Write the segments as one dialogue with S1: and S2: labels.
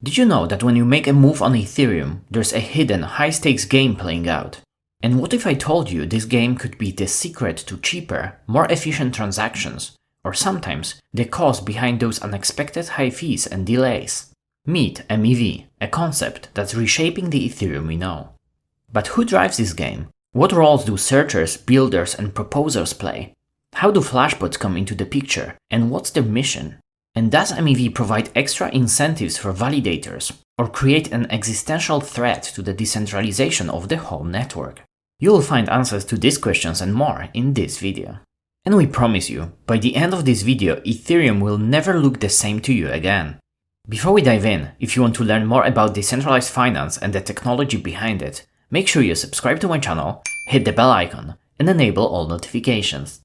S1: Did you know that when you make a move on Ethereum, there's a hidden high-stakes game playing out? And what if I told you this game could be the secret to cheaper, more efficient transactions, or sometimes the cause behind those unexpected high fees and delays? Meet MEV, a concept that's reshaping the Ethereum we know. But who drives this game? What roles do searchers, builders, and proposers play? How do flashbots come into the picture, and what's their mission? And does MEV provide extra incentives for validators, or create an existential threat to the decentralization of the whole network? You'll find answers to these questions and more in this video. And we promise you, by the end of this video, Ethereum will never look the same to you again. Before we dive in, if you want to learn more about decentralized finance and the technology behind it, make sure you subscribe to my channel, hit the bell icon, and enable all notifications.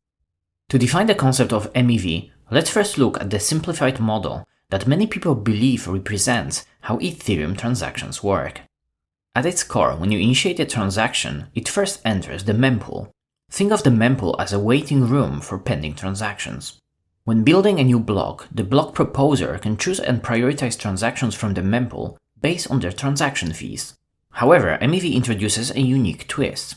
S1: To define the concept of MEV, let's first look at the simplified model that many people believe represents how Ethereum transactions work. At its core, when you initiate a transaction, it first enters the mempool. Think of the mempool as a waiting room for pending transactions. When building a new block, the block proposer can choose and prioritize transactions from the mempool based on their transaction fees. However, MEV introduces a unique twist.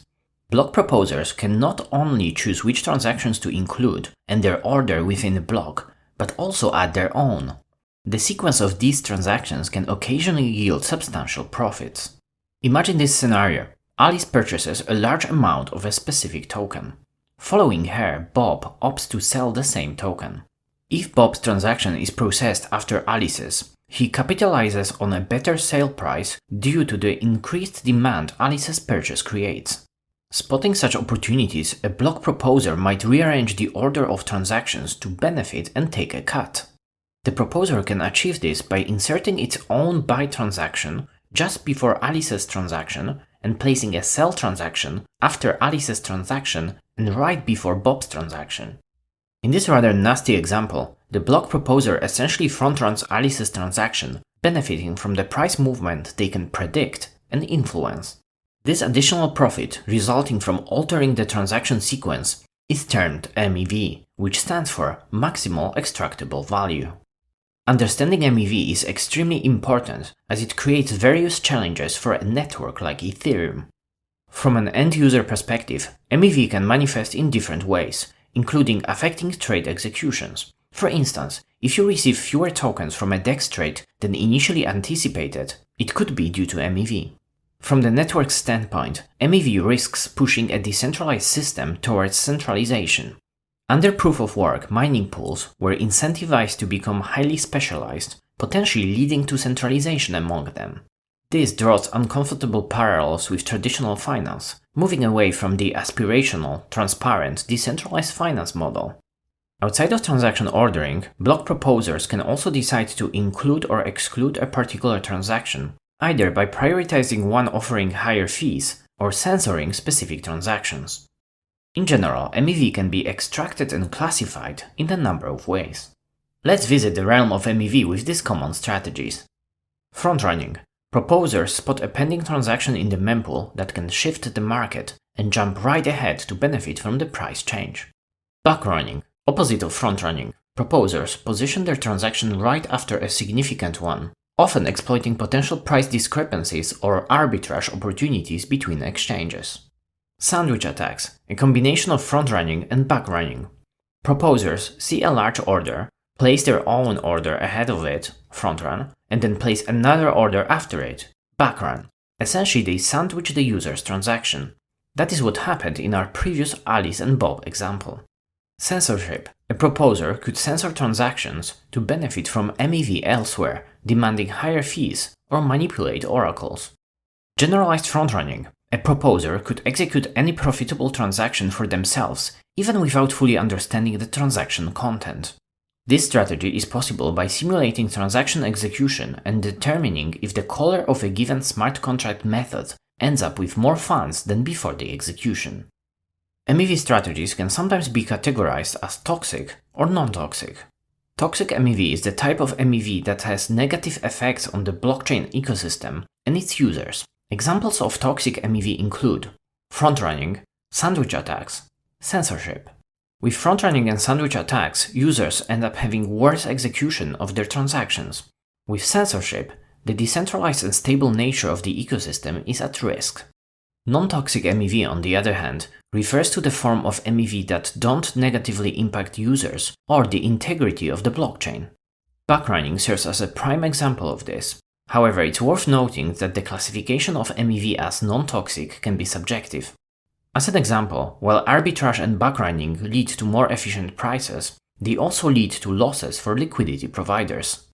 S1: Block proposers can not only choose which transactions to include and their order within the block, but also add their own. The sequence of these transactions can occasionally yield substantial profits. Imagine this scenario. Alice purchases a large amount of a specific token. Following her, Bob opts to sell the same token. If Bob's transaction is processed after Alice's, he capitalizes on a better sale price due to the increased demand Alice's purchase creates. Spotting such opportunities, a block proposer might rearrange the order of transactions to benefit and take a cut. The proposer can achieve this by inserting its own buy transaction just before Alice's transaction and placing a sell transaction after Alice's transaction and right before Bob's transaction. In this rather nasty example, the block proposer essentially front-runs Alice's transaction, benefiting from the price movement they can predict and influence. This additional profit, resulting from altering the transaction sequence, is termed MEV, which stands for Maximal Extractable Value. Understanding MEV is extremely important as it creates various challenges for a network like Ethereum. From an end-user perspective, MEV can manifest in different ways, including affecting trade executions. For instance, if you receive fewer tokens from a DEX trade than initially anticipated, it could be due to MEV. From the network standpoint, MEV risks pushing a decentralized system towards centralization. Under proof-of-work, mining pools were incentivized to become highly specialized, potentially leading to centralization among them. This draws uncomfortable parallels with traditional finance, moving away from the aspirational, transparent, decentralized finance model. Outside of transaction ordering, block proposers can also decide to include or exclude a particular transaction, either by prioritizing one offering higher fees or censoring specific transactions. In general, MEV can be extracted and classified in a number of ways. Let's visit the realm of MEV with these common strategies. Front-running. Proposers spot a pending transaction in the mempool that can shift the market and jump right ahead to benefit from the price change. Back-running. Opposite of front-running. Proposers position their transaction right after a significant one, often exploiting potential price discrepancies or arbitrage opportunities between exchanges. Sandwich attacks, a combination of front-running and back-running. Proposers see a large order, place their own order ahead of it, front-run, and then place another order after it, back-run. Essentially, they sandwich the user's transaction. That is what happened in our previous Alice and Bob example. Censorship. A proposer could censor transactions to benefit from MEV elsewhere, demanding higher fees, or manipulate oracles. Generalized front-running. A proposer could execute any profitable transaction for themselves, even without fully understanding the transaction content. This strategy is possible by simulating transaction execution and determining if the caller of a given smart contract method ends up with more funds than before the execution. MEV strategies can sometimes be categorized as toxic or non-toxic. Toxic MEV is the type of MEV that has negative effects on the blockchain ecosystem and its users. Examples of toxic MEV include front-running, sandwich attacks, censorship. With front-running and sandwich attacks, users end up having worse execution of their transactions. With censorship, the decentralized and stable nature of the ecosystem is at risk. Non-toxic MEV, on the other hand, refers to the form of MEV that don't negatively impact users or the integrity of the blockchain. Backrunning serves as a prime example of this. However, it's worth noting that the classification of MEV as non-toxic can be subjective. As an example, while arbitrage and backrunning lead to more efficient prices, they also lead to losses for liquidity providers.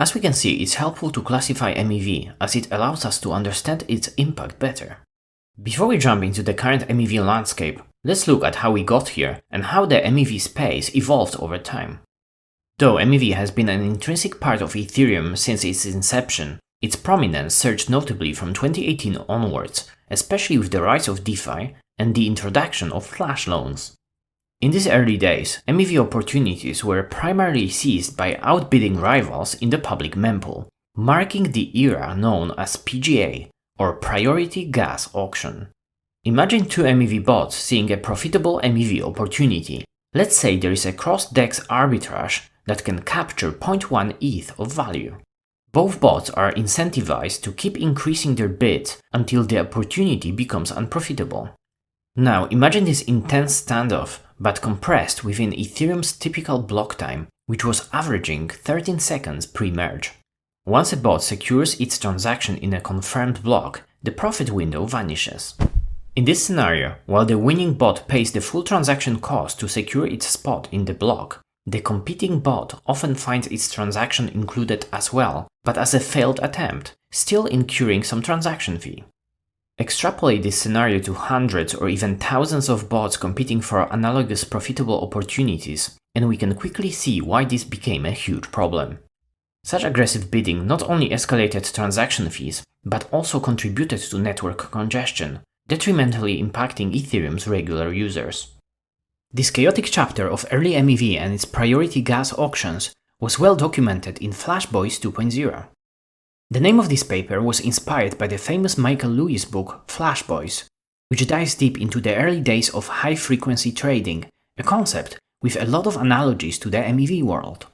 S1: As we can see, it's helpful to classify MEV as it allows us to understand its impact better. Before we jump into the current MEV landscape, let's look at how we got here and how the MEV space evolved over time. Though MEV has been an intrinsic part of Ethereum since its inception, its prominence surged notably from 2018 onwards, especially with the rise of DeFi and the introduction of flash loans. In these early days, MEV opportunities were primarily seized by outbidding rivals in the public mempool, marking the era known as PGA, or Priority Gas Auction. Imagine two MEV bots seeing a profitable MEV opportunity. Let's say there is a cross-DEX arbitrage that can capture 0.1 ETH of value. Both bots are incentivized to keep increasing their bids until the opportunity becomes unprofitable. Now imagine this intense standoff, but compressed within Ethereum's typical block time, which was averaging 13 seconds pre-merge. Once a bot secures its transaction in a confirmed block, the profit window vanishes. In this scenario, while the winning bot pays the full transaction cost to secure its spot in the block, the competing bot often finds its transaction included as well, but as a failed attempt, still incurring some transaction fee. Extrapolate this scenario to hundreds or even thousands of bots competing for analogous profitable opportunities, and we can quickly see why this became a huge problem. Such aggressive bidding not only escalated transaction fees, but also contributed to network congestion, detrimentally impacting Ethereum's regular users. This chaotic chapter of early MEV and its priority gas auctions was well documented in Flashbots 2.0. The name of this paper was inspired by the famous Michael Lewis book Flashbots, which dives deep into the early days of high-frequency trading, a concept with a lot of analogies to the MEV world.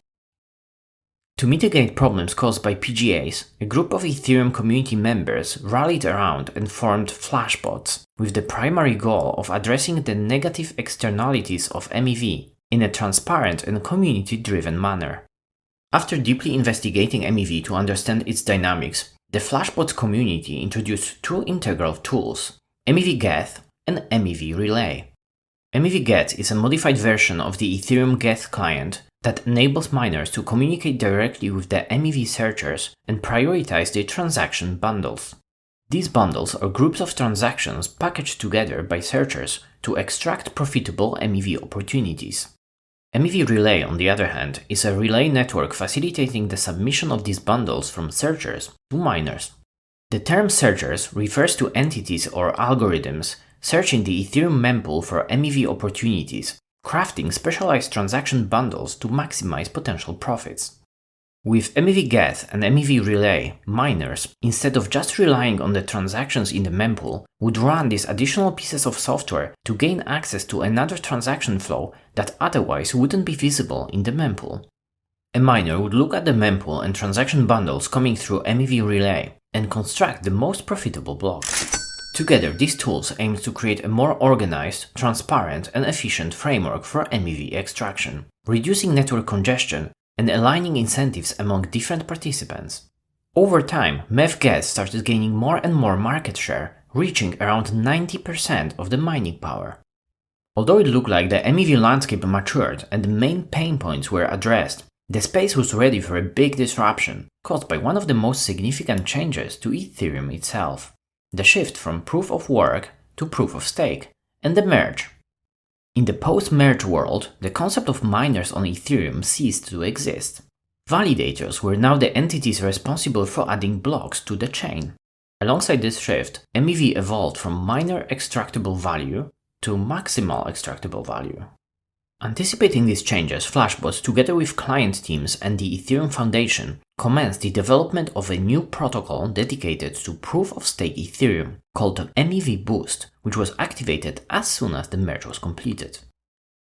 S1: To mitigate problems caused by PGAs, a group of Ethereum community members rallied around and formed Flashbots, with the primary goal of addressing the negative externalities of MEV in a transparent and community-driven manner. After deeply investigating MEV to understand its dynamics, the Flashbots community introduced two integral tools, MEV Geth and MEV Relay. MEV Geth is a modified version of the Ethereum Geth client that enables miners to communicate directly with the MEV searchers and prioritize their transaction bundles. These bundles are groups of transactions packaged together by searchers to extract profitable MEV opportunities. MEV Relay, on the other hand, is a relay network facilitating the submission of these bundles from searchers to miners. The term searchers refers to entities or algorithms searching the Ethereum mempool for MEV opportunities, crafting specialized transaction bundles to maximize potential profits. With MEV Geth and MEV Relay, miners, instead of just relying on the transactions in the mempool, would run these additional pieces of software to gain access to another transaction flow that otherwise wouldn't be visible in the mempool. A miner would look at the mempool and transaction bundles coming through MEV Relay and construct the most profitable block. Together, these tools aim to create a more organized, transparent, and efficient framework for MEV extraction, reducing network congestion and aligning incentives among different participants. Over time, MEV Geth started gaining more and more market share, reaching around 90% of the mining power. Although it looked like the MEV landscape matured and the main pain points were addressed, the space was ready for a big disruption caused by one of the most significant changes to Ethereum itself: the shift from proof of work to proof of stake, and the merge. In the post-merge world, the concept of miners on Ethereum ceased to exist. Validators were now the entities responsible for adding blocks to the chain. Alongside this shift, MEV evolved from miner extractable value to maximal extractable value. Anticipating these changes, Flashbots, together with client teams and the Ethereum Foundation, commenced the development of a new protocol dedicated to proof-of-stake Ethereum, called MEV Boost, which was activated as soon as the merge was completed.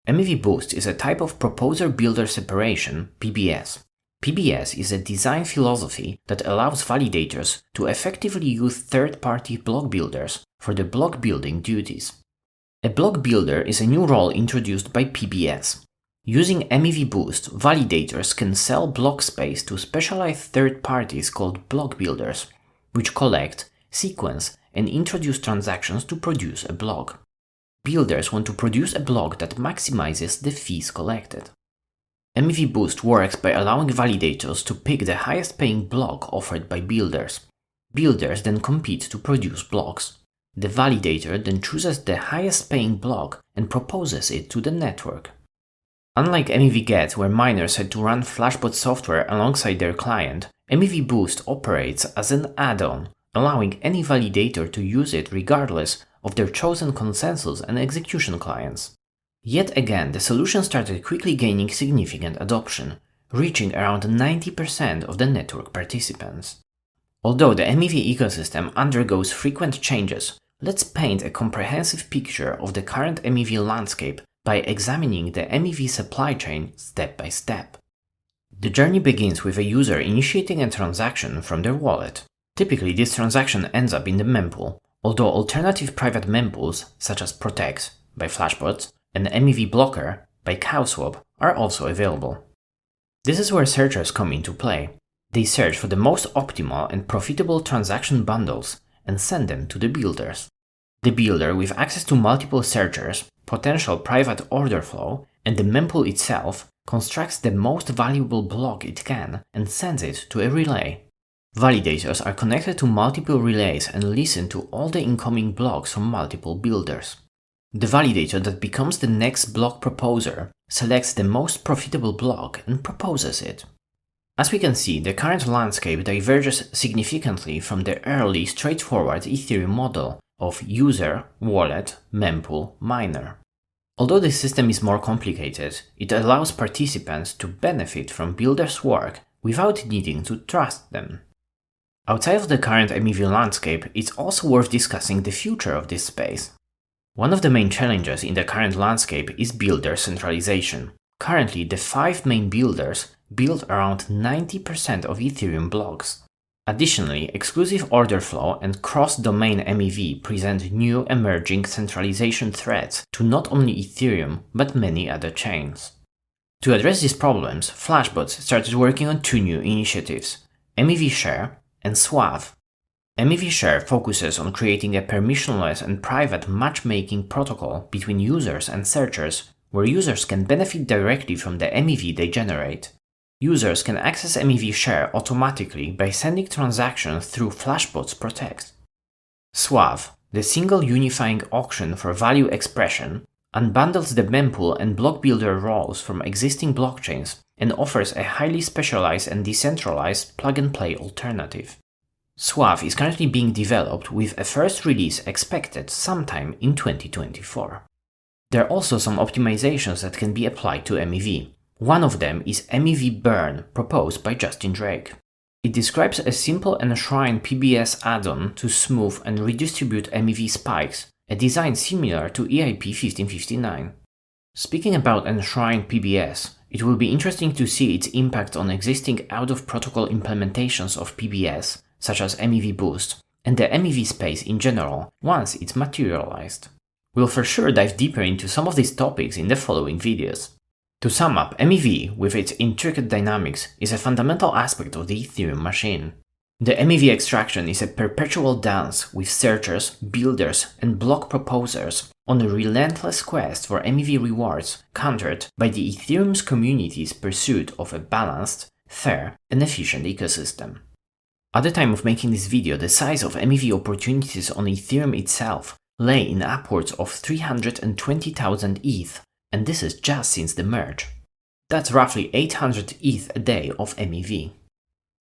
S1: MEV Boost is a type of proposer-builder separation, PBS. PBS is a design philosophy that allows validators to effectively use third-party block builders for the block building duties. A block builder is a new role introduced by PBS. Using MEV Boost, validators can sell block space to specialized third parties called block builders, which collect, sequence, and introduce transactions to produce a block. Builders want to produce a block that maximizes the fees collected. MEV Boost works by allowing validators to pick the highest paying block offered by builders. Builders then compete to produce blocks. The validator then chooses the highest paying block and proposes it to the network. Unlike MEV Get, where miners had to run Flashbot software alongside their client, MEV Boost operates as an add-on, allowing any validator to use it regardless of their chosen consensus and execution clients. Yet again, the solution started quickly gaining significant adoption, reaching around 90% of the network participants. Although the MEV ecosystem undergoes frequent changes, let's paint a comprehensive picture of the current MEV landscape by examining the MEV supply chain step by step. The journey begins with a user initiating a transaction from their wallet. Typically, this transaction ends up in the mempool, although alternative private mempools such as Protect by Flashbots and MEV Blocker by CowSwap are also available. This is where searchers come into play. They search for the most optimal and profitable transaction bundles and send them to the builders. The builder, with access to multiple searchers, potential private order flow, and the mempool itself, constructs the most valuable block it can and sends it to a relay. Validators are connected to multiple relays and listen to all the incoming blocks from multiple builders. The validator that becomes the next block proposer selects the most profitable block and proposes it. As we can see, the current landscape diverges significantly from the early straightforward Ethereum model of user, wallet, mempool, miner. Although this system is more complicated, it allows participants to benefit from builders' work without needing to trust them. Outside of the current MEV landscape, it's also worth discussing the future of this space. One of the main challenges in the current landscape is builder centralization. Currently, the 5 main builders build around 90% of Ethereum blocks. Additionally, exclusive order flow and cross-domain MEV present new emerging centralization threats to not only Ethereum, but many other chains. To address these problems, Flashbots started working on 2 new initiatives, MEV Share and SWAV. MEV Share focuses on creating a permissionless and private matchmaking protocol between users and searchers, where users can benefit directly from the MEV they generate. Users can access MEV Share automatically by sending transactions through Flashbots Protect. SWAV, the single unifying auction for value expression, unbundles the mempool and block builder roles from existing blockchains and offers a highly specialized and decentralized plug-and-play alternative. SWAV is currently being developed with a first release expected sometime in 2024. There are also some optimizations that can be applied to MEV. One of them is MEV Burn, proposed by Justin Drake. It describes a simple enshrined PBS add-on to smooth and redistribute MEV spikes, a design similar to EIP 1559. Speaking about enshrined PBS, it will be interesting to see its impact on existing out-of-protocol implementations of PBS, such as MEV Boost, and the MEV space in general, once it's materialized. We'll for sure dive deeper into some of these topics in the following videos. To sum up, MEV, with its intricate dynamics, is a fundamental aspect of the Ethereum machine. The MEV extraction is a perpetual dance with searchers, builders, and block proposers on a relentless quest for MEV rewards, countered by the Ethereum's community's pursuit of a balanced, fair, and efficient ecosystem. At the time of making this video, the size of MEV opportunities on Ethereum itself lay in upwards of 320,000 ETH, and this is just since the merge. That's roughly 800 ETH a day of MEV.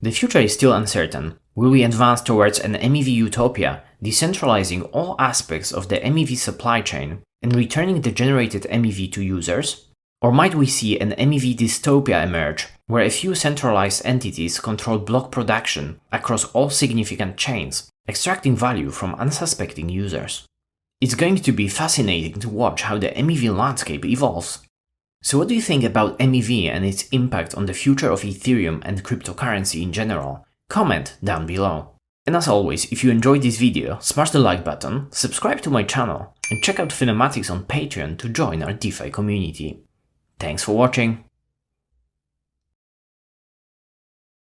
S1: The future is still uncertain. Will we advance towards an MEV utopia, decentralizing all aspects of the MEV supply chain and returning the generated MEV to users? Or might we see an MEV dystopia emerge, where a few centralized entities control block production across all significant chains, extracting value from unsuspecting users? It's going to be fascinating to watch how the MEV landscape evolves. So what do you think about MEV and its impact on the future of Ethereum and cryptocurrency in general? Comment down below. And as always, if you enjoyed this video, smash the like button, subscribe to my channel, and check out Finematics on Patreon to join our DeFi community. Thanks for watching!